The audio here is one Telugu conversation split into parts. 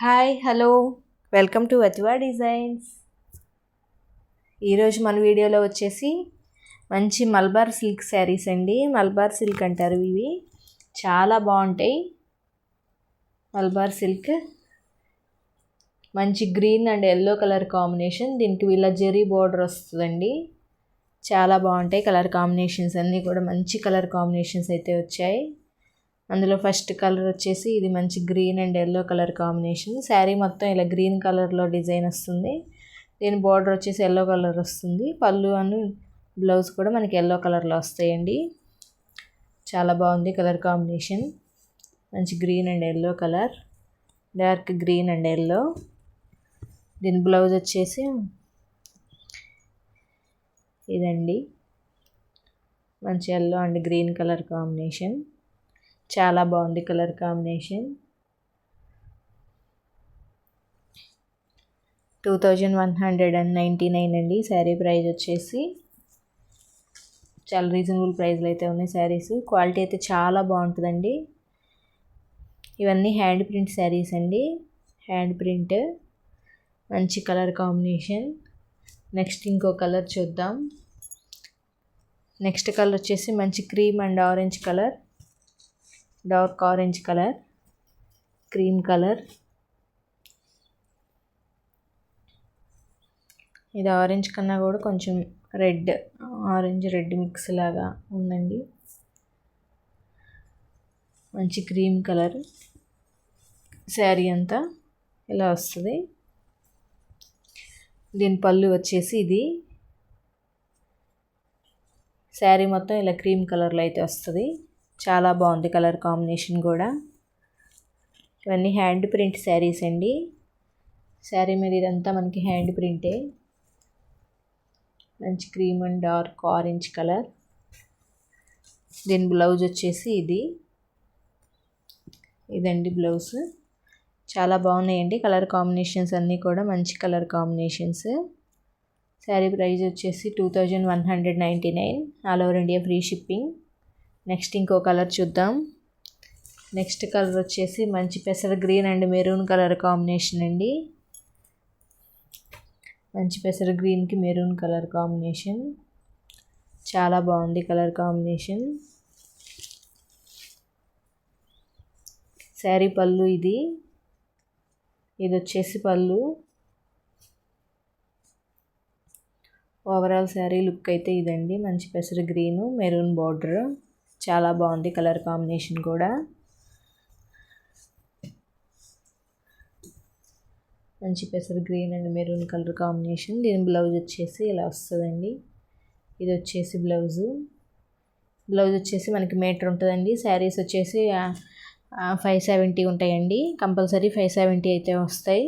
Hi hello welcome to Athiva designs. ఈరోజు మన వీడియోలో వచ్చేసి మంచి మల్బార్ సిల్క్ శారీస్ అండి. మల్బార్ సిల్క్ అంటారు ఇవి, చాలా బాగుంటాయి. మల్బార్ సిల్క్ మంచి green and yellow colour combination, దీనికి ఇలా జెరీ బోర్డర్ వస్తుందండి. చాలా బాగుంటాయి కలర్ కాంబినేషన్స్ అన్నీ కూడా మంచి కలర్ కాంబినేషన్స్ అయితే వచ్చాయి. అందులో ఫస్ట్ కలర్ వచ్చేసి ఇది మంచి green and yellow colour combination. Sari మొత్తం ఇలా గ్రీన్ కలర్లో డిజైన్ వస్తుంది. దీని బార్డర్ వచ్చేసి ఎల్లో కలర్ వస్తుంది. పళ్ళు అని బ్లౌజ్ కూడా మనకి ఎల్లో కలర్లో వస్తాయండి. చాలా బాగుంది కలర్ కాంబినేషన్. మంచి green and yellow colour, dark green and yellow. దీని బ్లౌజ్ వచ్చేసి ఇదండి, మంచి yellow and green colour combination. చాలా బాగుంది కలర్ కాంబినేషన్. 2199 అండి శారీ ప్రైస్ వచ్చేసి. చాలా రీజనబుల్ ప్రైస్లో అయితే ఉన్నాయి శారీస్. క్వాలిటీ అయితే చాలా బాగుంటుందండి. ఇవన్నీ హ్యాండ్ ప్రింట్ శారీస్ అండి, హ్యాండ్ ప్రింట్. మంచి కలర్ కాంబినేషన్. నెక్స్ట్ ఇంకో కలర్ చూద్దాం. నెక్స్ట్ కలర్ వచ్చేసి మంచి cream and orange colour, dark orange colour, cream colour. ఇది ఆరెంజ్ కన్నా కూడా కొంచెం రెడ్, ఆరెంజ్ రెడ్ మిక్స్ లాగా ఉందండి. మంచి క్రీమ్ కలర్. శారీ అంతా ఇలా వస్తుంది. దీని పళ్ళు వచ్చేసి ఇది. శారీ మొత్తం ఇలా క్రీమ్ కలర్లో అయితే వస్తుంది. చాలా బాగుంది కలర్ కాంబినేషన్ కూడా. ఇవన్నీ హ్యాండ్ ప్రింట్ శారీస్ అండి. శారీ మీద ఇదంతా మనకి హ్యాండ్ ప్రింటే. మంచి cream and dark orange colour. దీని బ్లౌజ్ వచ్చేసి ఇదండి బ్లౌజ్. చాలా బాగున్నాయండి కలర్ కాంబినేషన్స్ అన్నీ కూడా మంచి కలర్ కాంబినేషన్స్. శారీ ప్రైస్ వచ్చేసి 2199, all over India free shipping. Next ఇంకో కలర్ చూద్దాం. నెక్స్ట్ కలర్ వచ్చేసి మంచి పెసర green and maroon colour combination అండి. మంచి పెసర గ్రీన్కి మెరూన్ కలర్ కాంబినేషన్. చాలా బాగుంది కలర్ కాంబినేషన్. శారీ పళ్ళు ఇది వచ్చేసి పళ్ళు. ఓవరాల్ శారీ లుక్ అయితే ఇదండి. మంచి పెసర గ్రీను, మెరూన్ బార్డర్. చాలా బాగుంది కలర్ కాంబినేషన్ కూడా. మంచి పెసర green and maroon colour combination. దీని బ్లౌజ్ వచ్చేసి ఇలా వస్తుందండి. ఇది వచ్చేసి బ్లౌజు. బ్లౌజ్ వచ్చేసి మనకి మీటర్ ఉంటుందండి. శారీస్ వచ్చేసి 570 ఉంటాయండి. కంపల్సరీ 570 అయితే వస్తాయి.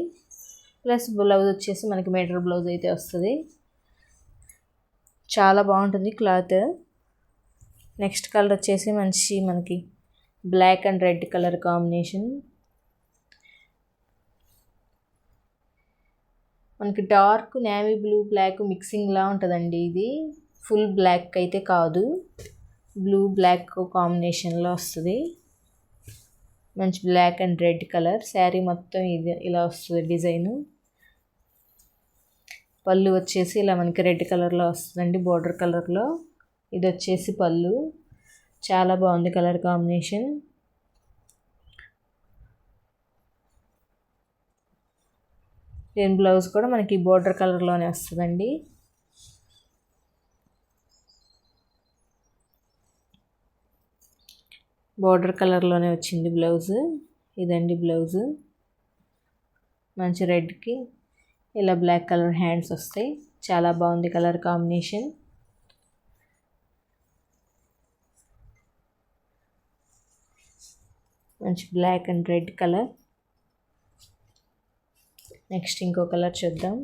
ప్లస్ బ్లౌజ్ వచ్చేసి మనకి మీటర్ బ్లౌజ్ అయితే వస్తుంది. చాలా బాగుంటుంది క్లాత్. నెక్స్ట్ కలర్ వచ్చేసి మంచి మనకి black and red colour combination. మనకి డార్క్ నేవీ బ్లూ బ్లాక్ మిక్సింగ్లా ఉంటుందండి. ఇది ఫుల్ బ్లాక్ అయితే కాదు, బ్లూ బ్లాక్ కాంబినేషన్లో వస్తుంది. మంచి black and red colour. Sari మొత్తం ఇది ఇలా వస్తుంది డిజైను. పళ్ళు వచ్చేసి ఇలా మనకి రెడ్ కలర్లో వస్తుందండి, బోర్డర్ కలర్లో. ఇది వచ్చేసి పళ్ళు. చాలా బాగుంది కలర్ కాంబినేషన్. దీని బ్లౌజ్ కూడా మనకి బోర్డర్ కలర్లోనే వస్తుందండి. బోర్డర్ కలర్లోనే వచ్చింది బ్లౌజ్. ఇదండి బ్లౌజ్. మంచి రెడ్కి ఇలా బ్లాక్ కలర్ హ్యాండ్స్ వస్తాయి. చాలా బాగుంది కలర్ కాంబినేషన్. మంచి black and red colour. Next ఇంకో కలర్ చూద్దాం.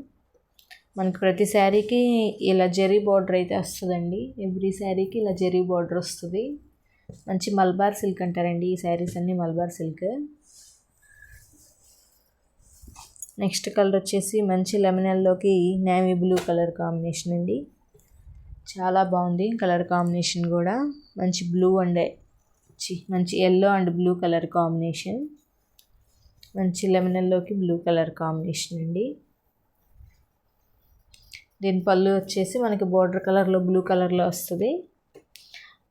మనకి ప్రతి శారీకి ఇలా జెరీ బార్డర్ అయితే వస్తుందండి. ఎవ్రీ శారీకి ఇలా జెరీ బార్డర్ వస్తుంది. మంచి మల్బార్ సిల్క్ అంటారండి ఈ శారీస్ అన్నీ, మల్బార్ సిల్క్. నెక్స్ట్ కలర్ వచ్చేసి మంచి లెమనల్లోకి నేవీ బ్లూ కలర్ కాంబినేషన్ అండి. చాలా బాగుంది కలర్ కాంబినేషన్ కూడా. మంచి బ్లూ అండ్ మంచి yellow and blue colour combination. మంచి లెమన్ ఎల్లోకి బ్లూ కలర్ కాంబినేషన్ అండి. దీని పళ్ళు వచ్చేసి మనకి బోర్డర్ కలర్లో బ్లూ కలర్లో వస్తుంది.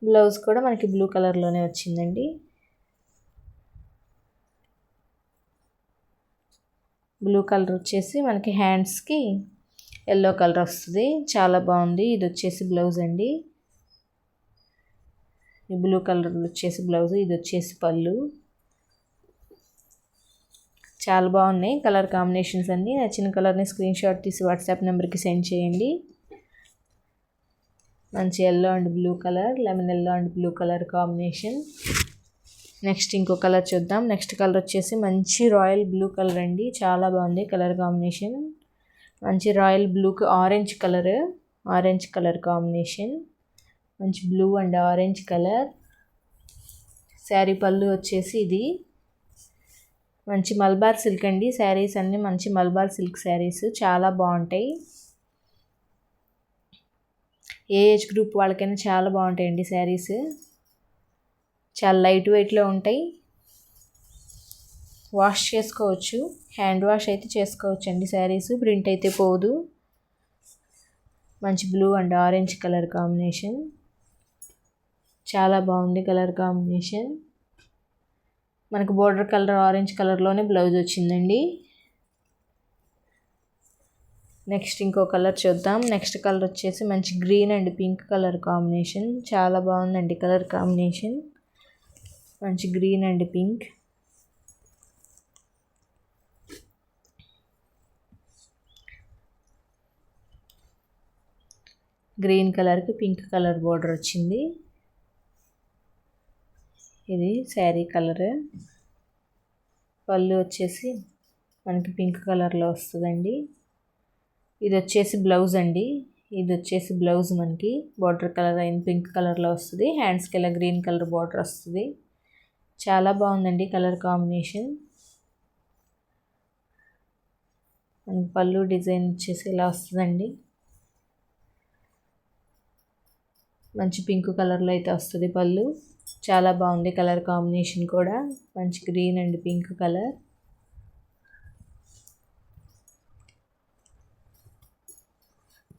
బ్లౌజ్ కూడా మనకి బ్లూ కలర్లోనే వచ్చిందండి. బ్లూ కలర్ వచ్చేసి మనకి హ్యాండ్స్కి ఎల్లో కలర్ వస్తుంది. చాలా బాగుంది. ఇది వచ్చేసి బ్లౌజ్ అండి. ఈ బ్లూ కలర్ వచ్చేసి బ్లౌజ్, ఇది వచ్చేసి పళ్ళు. చాలా బాగున్నాయి కలర్ కాంబినేషన్స్ అన్నీ. నచ్చిన కలర్ని స్క్రీన్ షాట్ తీసి వాట్సాప్ నెంబర్కి సెండ్ చేయండి. మంచి yellow and blue colour, lemon yellow and blue colour combination. Next ఇంకో కలర్ చూద్దాం. నెక్స్ట్ కలర్ వచ్చేసి మంచి రాయల్ బ్లూ కలర్ అండి. చాలా బాగుంది కలర్ కాంబినేషన్. మంచి రాయల్ బ్లూకి ఆరెంజ్ కలర్ కాంబినేషన్. మంచి blue and orange colour. Sari పళ్ళు వచ్చేసి ఇది మంచి మల్బార్ సిల్క్ అండి. శారీస్ అన్నీ మంచి మల్బార్ సిల్క్ శారీస్, చాలా బాగుంటాయి. ఏ ఏజ్ గ్రూప్ వాళ్ళకైనా చాలా బాగుంటాయండి శారీస్. చాలా లైట్ వెయిట్లో ఉంటాయి. వాష్ చేసుకోవచ్చు, హ్యాండ్ వాష్ అయితే చేసుకోవచ్చు అండి. శారీస్ ప్రింట్ అయితే పోదు. మంచి blue and orange colour combination. చాలా బాగుంది కలర్ కాంబినేషన్. మనకు బోర్డర్ కలర్ ఆరెంజ్ కలర్లోనే బ్లౌజ్ వచ్చిందండి. నెక్స్ట్ ఇంకో కలర్ చూద్దాం. నెక్స్ట్ కలర్ వచ్చేసి మంచి green and pink colour combination. చాలా బాగుందండి కలర్ కాంబినేషన్. మంచి గ్రీన్ అండ్ పింక్. గ్రీన్ కలర్కి పింక్ కలర్ బోర్డర్ వచ్చింది. ఇది శారీ కలర్. పళ్ళు వచ్చేసి మనకి పింక్ కలర్లో వస్తుందండి. ఇది వచ్చేసి బ్లౌజ్ అండి. ఇది వచ్చేసి బ్లౌజ్ మనకి బార్డర్ కలర్ అయిన పింక్ కలర్లో వస్తుంది. హ్యాండ్స్కి ఇలా గ్రీన్ కలర్ బార్డర్ వస్తుంది. చాలా బాగుందండి కలర్ కాంబినేషన్. పళ్ళు డిజైన్ వచ్చేసి ఇలా వస్తుందండి. మంచి పింక్ కలర్లో అయితే వస్తుంది పళ్ళు. చాలా బాగుంది కలర్ కాంబినేషన్ కూడా. మంచి గ్రీన్ అండ్ పింక్ కలర్.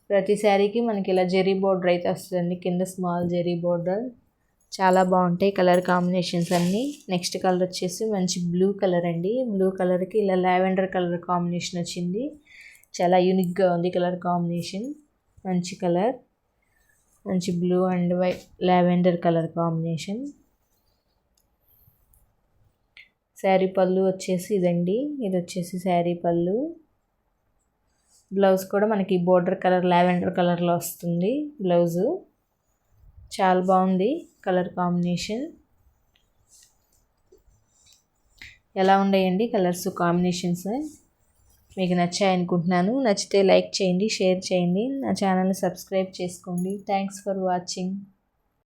ప్రతి శారీకి మనకి ఇలా జెరీ బోర్డర్ అయితే వస్తుందండి. కింద స్మాల్ జెరీ బోర్డర్. చాలా బాగుంటాయి కలర్ కాంబినేషన్స్ అన్నీ. నెక్స్ట్ కలర్ వచ్చేసి మంచి బ్లూ కలర్ అండి. బ్లూ కలర్కి ఇలా లావెండర్ కలర్ కాంబినేషన్ వచ్చింది. చాలా యూనిక్గా ఉంది కలర్ కాంబినేషన్. మంచి కలర్. మంచి blue and white lavender colour combination. Sari పళ్ళు వచ్చేసి ఇదండి. ఇది వచ్చేసి శారీ పళ్ళు. బ్లౌజ్ కూడా మనకి బోర్డర్ కలర్ లావెండర్ కలర్లో వస్తుంది బ్లౌజు. చాలా బాగుంది కలర్ కాంబినేషన్. ఎలా ఉన్నాయండి కలర్స్ కాంబినేషన్స్? మీకు నచ్చాయి అనుకుంటున్నాను. నచ్చితే లైక్ చేయండి, షేర్ చేయండి, నా ఛానల్ని సబ్స్క్రైబ్ చేసుకోండి. Thanks for watching.